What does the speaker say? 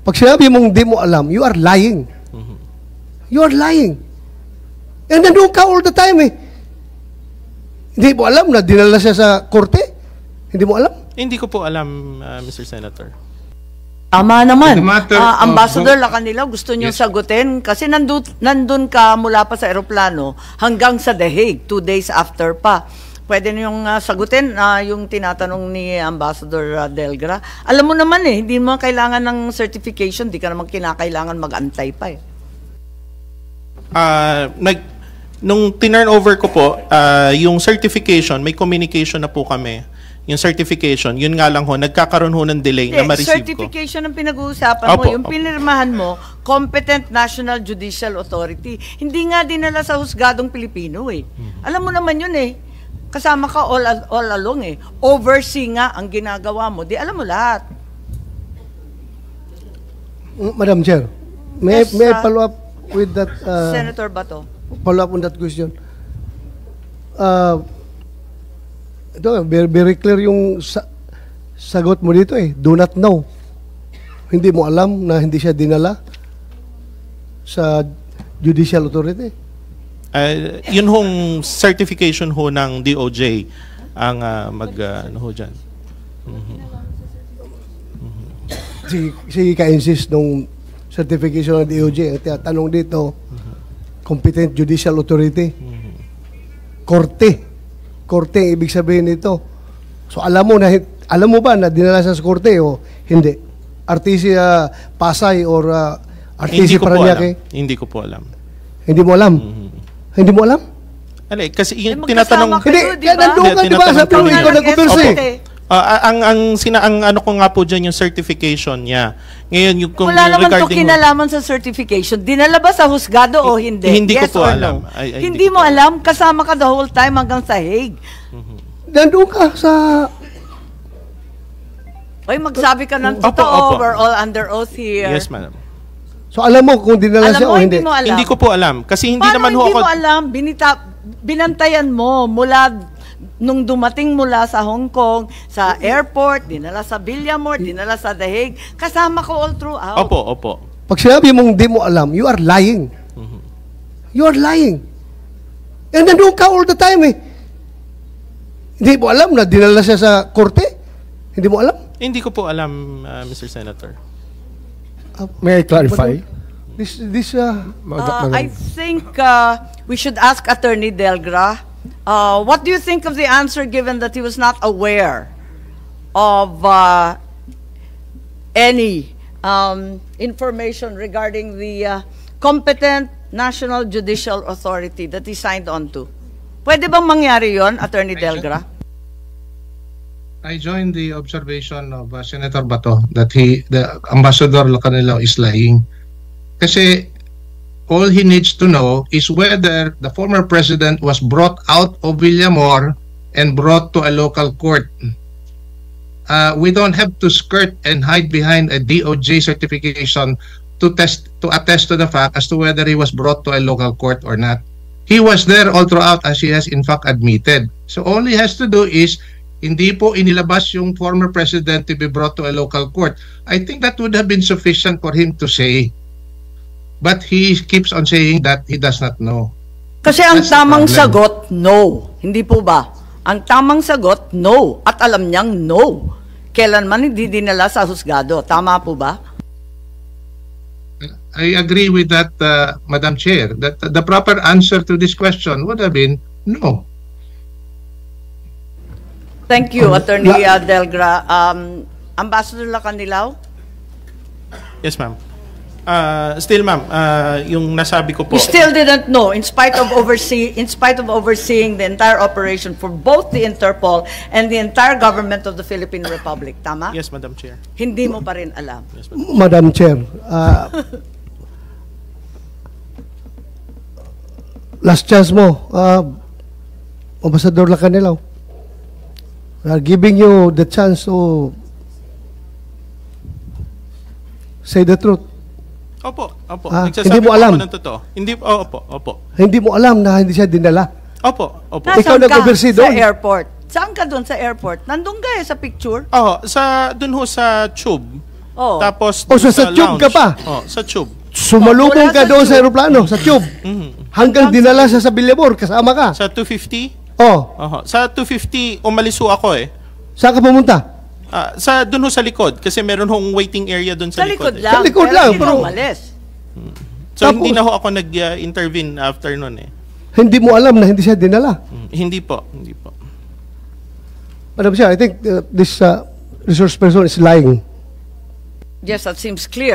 Pag sinabi mong di mo alam, you are lying. You are lying. And nandun ka all the time eh. Hindi mo alam na dinala siya sa korte? Hindi mo alam? Hindi ko po alam, Mr. Senator. Tama naman. Ambassador Lacanilao, gusto nyo sagutin? Kasi nandun ka mula pa sa eroplano hanggang sa The Hague, 2 days after pa. Pwede niyong sagutin yung tinatanong ni Ambassador Delgra. Alam mo naman eh, hindi mo kailangan ng certification, di ka naman kinakailangan mag-antay pa eh. Nung tinurn over ko po, yung certification, may communication na po kami. Yung certification, yun nga lang ho, nagkakaroon ho ng delay na ma-receive ko. Certification ang pinag-uusapan mo, yung pinirmahan mo, Competent National Judicial Authority. Hindi nga dinala sa husgadong Pilipino eh. Alam mo naman yun eh. Kasama ka all along eh. Oversee nga ang ginagawa mo. Di alam mo lahat. Madam Chair, may follow up with that? Senator Bato. Follow up on that question. Ito, very clear yung sagot mo dito eh. Do not know. Hindi mo alam na hindi siya dinala sa judicial authority. Yun hong certification ho ng DOJ ang ano ho dyan. Sige ka-insist nung certification ng DOJ. Ang tinatanong dito, competent judicial authority. Korte. Korte ang ibig sabihin nito. So alam mo ba na dinala sa korte o hindi? RTC Pasay or RTC Paranaque? Hindi ko po alam. Hindi mo alam? Hindi mo alam? Kasi yung tinatanong... Hindi, nandun ka, di ba? Sabi mo, ikaw nag-converse eh. Ang ano ko nga po dyan yung certification niya. Ngayon yung wala naman ito kinalaman sa certification. Dinala ba sa husgado o hindi? Hindi ko po alam. Hindi mo alam? Kasama ka the whole time hanggang sa Hague. Nandun ka sa... Oy, magsabi ka ng totoo. We're all under oath here. Yes, madam. So alam mo kung dinala siya o hindi? Hindi ko po alam. Kasi hindi naman ho ako... Paano hindi mo alam? Binantayan mo mula nung dumating mula sa Hong Kong, sa airport, dinala sa Villamor, dinala sa The Hague, kasama ko all throughout. Opo. Pag sinabi mong di mo alam, you are lying. You are lying. And nandun ka all the time eh. Hindi mo alam na dinala siya sa korte? Hindi mo alam? Hindi ko po alam, Mr. Senator. May I clarify? I think we should ask Attorney Delgra. What do you think of the answer given that he was not aware of any information regarding the competent National Judicial Authority that he signed on to? Pwede bang mangyari yon, Attorney Delgra? I join the observation of Senator Bato that the Ambassador Lacanilao is lying. Kasi all he needs to know is whether the former president was brought out of Villamor and brought to a local court. We don't have to skirt and hide behind a DOJ certification to attest to the fact as to whether he was brought to a local court or not. He was there all throughout, as he has in fact admitted. So all he has to do is hindi po inilabas yung former president to be brought to a local court. I think that would have been sufficient for him to say. But he keeps on saying that he does not know. Kasi ang tamang sagot, no. Hindi po ba? Ang tamang sagot, no. At alam niyang no. Kailanman hindi dinala sa husgado. Tama po ba? I agree with that, Madam Chair, that the proper answer to this question would have been no. Thank you, Attorney Delgra. Ambassador Lacanilao? Yes, ma'am. Still, ma'am, yung nasabi ko po. You still didn't know, in spite of overseeing the entire operation for both the Interpol and the entire government of the Philippine Republic. Tama? Yes, Madam Chair. Hindi mo pa rin alam. Yes, Madam Chair, last chance mo, Ambassador Lacanilao. We are giving you the chance to say the truth. Opo. Hindi mo alam. Ng totoo. Opo. Hindi mo alam na hindi siya dinala. Opo. Ikaw nag-oversee doon. Sa airport. Saan ka doon sa airport? Nandun ka sa picture? Doon ho sa tube. Oh. Tapos Oh, so sa tube ka lounge. pa? Oh, sa tube. Sumalubong Wala ka sa doon sa tube. aeroplano, sa tube. Hanggang dinala sa Billabor, kasama ka. Sa 250? Oh, Sa 250, umalis ho ako eh. saan ka pumunta? Doon ho sa likod. Kasi meron hong waiting area doon Sa sa, likod eh. lang. Sa likod pero lang, hindi pero- umalis. So Tapos- hindi na ho ako nag-intervene after nun eh. Hindi mo alam na hindi siya dinala. Hindi po, hindi po. Madam Chair, I think this resource person is lying. Yes, that seems clear.